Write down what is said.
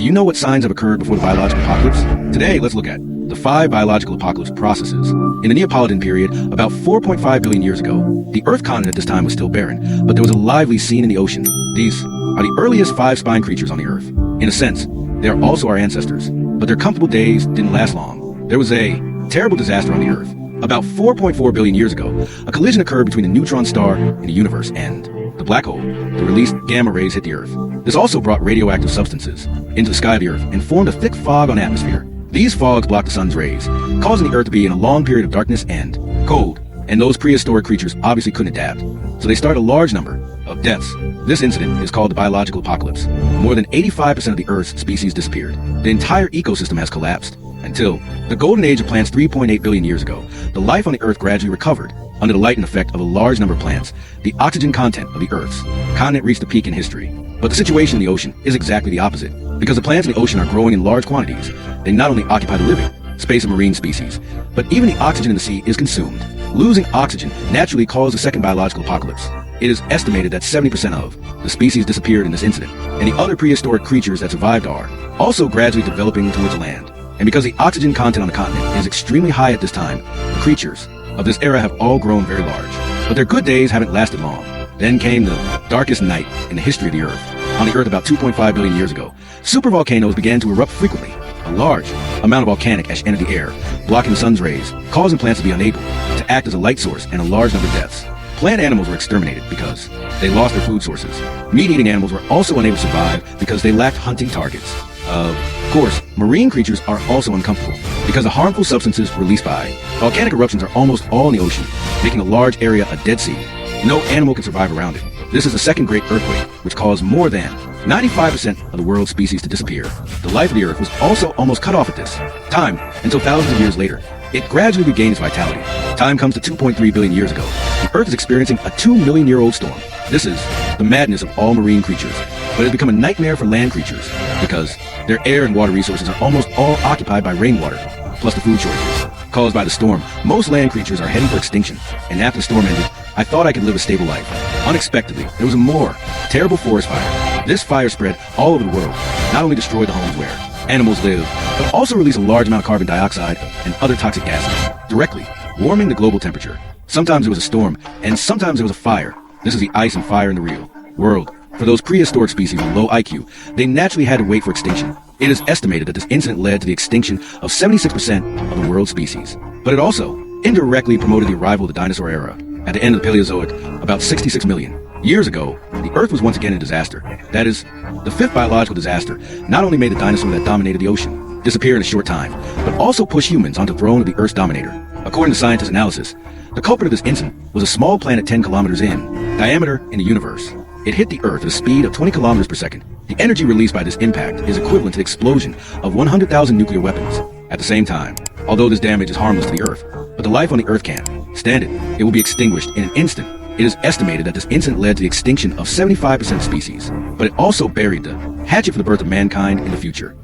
Do you know what signs have occurred before the biological apocalypse? Today, let's look at the 5 biological apocalypse processes. In the Neapolitan period, about 4.5 billion years ago, the Earth continent at this time was still barren, but there was a lively scene in the ocean. These are the earliest 5 spine creatures on the Earth. In a sense, they are also our ancestors, but their comfortable days didn't last long. There was a terrible disaster on the Earth. About 4.4 billion years ago, a collision occurred between a neutron star and the universe, and the black hole that released gamma rays hit the Earth. This also brought radioactive substances into the sky of the Earth and formed a thick fog on the atmosphere. These fogs blocked the sun's rays, causing the Earth to be in a long period of darkness and cold, and those prehistoric creatures obviously couldn't adapt, so they started a large number of deaths. This incident is called the biological apocalypse. More than 85% of the Earth's species disappeared. The entire ecosystem has collapsed. Until the golden age of plants 3.8 billion years ago, the life on the Earth gradually recovered. Under the light and effect of a large number of plants, the oxygen content of the Earth's continent reached a peak in history. But the situation in the ocean is exactly the opposite. Because the plants in the ocean are growing in large quantities, they not only occupy the living space of marine species, but even the oxygen in the sea is consumed. Losing oxygen naturally caused the second biological apocalypse. It is estimated that 70% of the species disappeared in this incident, and the other prehistoric creatures that survived are also gradually developing towards land. And because the oxygen content on the continent is extremely high at this time, the creatures of this era have all grown very large. But their good days haven't lasted long. Then came the darkest night in the history of the Earth. On the Earth about 2.5 billion years ago, supervolcanoes began to erupt frequently. A large amount of volcanic ash entered the air, blocking the sun's rays, causing plants to be unable to act as a light source, and a large number of deaths. Plant animals were exterminated because they lost their food sources. Meat-eating animals were also unable to survive because they lacked hunting targets. Of course, marine creatures are also uncomfortable because the harmful substances released by volcanic eruptions are almost all in the ocean, making a large area a dead sea. No animal can survive around it. This is the second great earthquake, which caused more than 95% of the world's species to disappear. The life of the Earth was also almost cut off at this time, until thousands of years later, it gradually regained its vitality. Time comes to 2.3 billion years ago. The Earth is experiencing a 2 million year old storm. This is the madness of all marine creatures, but it has become a nightmare for land creatures because their air and water resources are almost all occupied by rainwater, plus the food shortages caused by the storm. Most land creatures are heading for extinction, and after the storm ended, I thought I could live a stable life. Unexpectedly, there was a more terrible forest fire. This fire spread all over the world, not only destroyed the homes where animals live, but also released a large amount of carbon dioxide and other toxic gases, directly warming the global temperature. Sometimes it was a storm, and sometimes it was a fire. This is the ice and fire in the real world. For those prehistoric species with low IQ, they naturally had to wait for extinction. It is estimated that this incident led to the extinction of 76% of the world's species. But it also indirectly promoted the arrival of the dinosaur era. At the end of the Paleozoic, about 66 million years ago, the Earth was once again in a disaster. That is, the 5th biological disaster not only made the dinosaur that dominated the ocean disappear in a short time, but also pushed humans onto the throne of the Earth's dominator. According to scientists' analysis, the culprit of this incident was a small planet 10 kilometers in diameter in the universe. It hit the Earth at a speed of 20 kilometers per second. The energy released by this impact is equivalent to the explosion of 100,000 nuclear weapons. At the same time, although this damage is harmless to the Earth, but the life on the Earth can't stand it. It will be extinguished in an instant. It is estimated that this incident led to the extinction of 75% of species, but it also buried the hatchet for the birth of mankind in the future.